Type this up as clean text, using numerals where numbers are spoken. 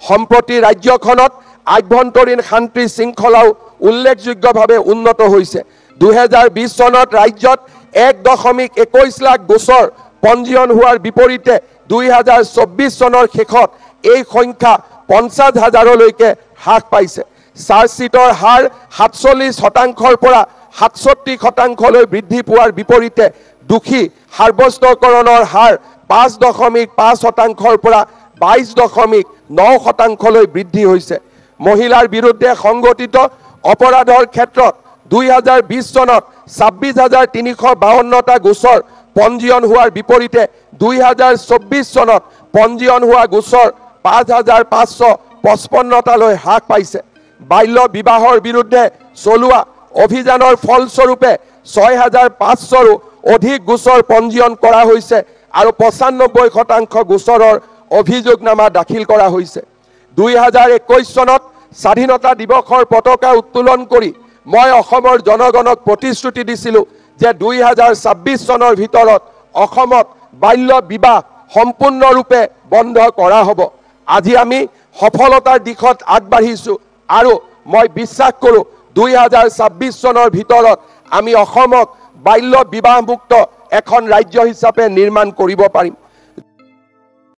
সম্প্ৰতি ৰাজ্যখনত আভ্যন্তৰীণ শান্তি শৃংখলাও উল্লেখযোগ্যভাৱে উন্নত হৈছে। 2020 চনত ৰাজ্যত 1.21 লাখ গোচৰ পঞ্জীয়ন হোৱাৰ বিপৰীতে 2024 চনৰ শেষত এই সংখ্যা 50,000লৈকে হ্ৰাস পাইছে। চাৰ্জশ্বিটৰ হাৰ 47%ৰ পৰা 67%লৈ বৃদ্ধি পোৱাৰ বিপৰীতে দোষী সাব্যস্তকৰণৰ হাৰ 5.5%ৰ পৰা 22.9%লৈ বৃদ্ধি হৈছে। মহিলাৰ বিৰুদ্ধে সংঘটিত অপৰাধৰ ক্ষেত্ৰত 2020 চনত 26,352টা গোচৰ পঞ্জীয়ন হোৱাৰ বিপৰীতে 2024 চনত পঞ্জীয়ন হোৱা গোচৰ 5,555টালৈ হ্ৰাস পাইছে। বাল্য বিবাহৰ বিৰুদ্ধে চলোৱা অভিযানৰ ফলস্বৰূপে 6,500ৰো অধিক গোচৰ পঞ্জীয়ন কৰা হৈছে আৰু 95% গোচৰৰ অভিযোগনামা দাখিল কৰা হৈছে। 2021 চনত স্বাধীনতা দিৱসৰ পতাকা উত্তোলন কৰি মই অসমৰ জনগণক প্ৰতিশ্ৰুতি দিছিলোঁ যে 2026 চনৰ ভিতৰত অসমত বাল্য বিবাহ সম্পূৰ্ণৰূপে বন্ধ কৰা হ'ব। আজি আমি সফলতাৰ দিশত আগবাঢ়িছোঁ আৰু মই বিশ্বাস কৰোঁ 2026 চনৰ ভিতৰত আমি অসমক বাল্য বিবাহমুক্ত এখন ৰাজ্য হিচাপে নিৰ্মাণ কৰিব পাৰিম।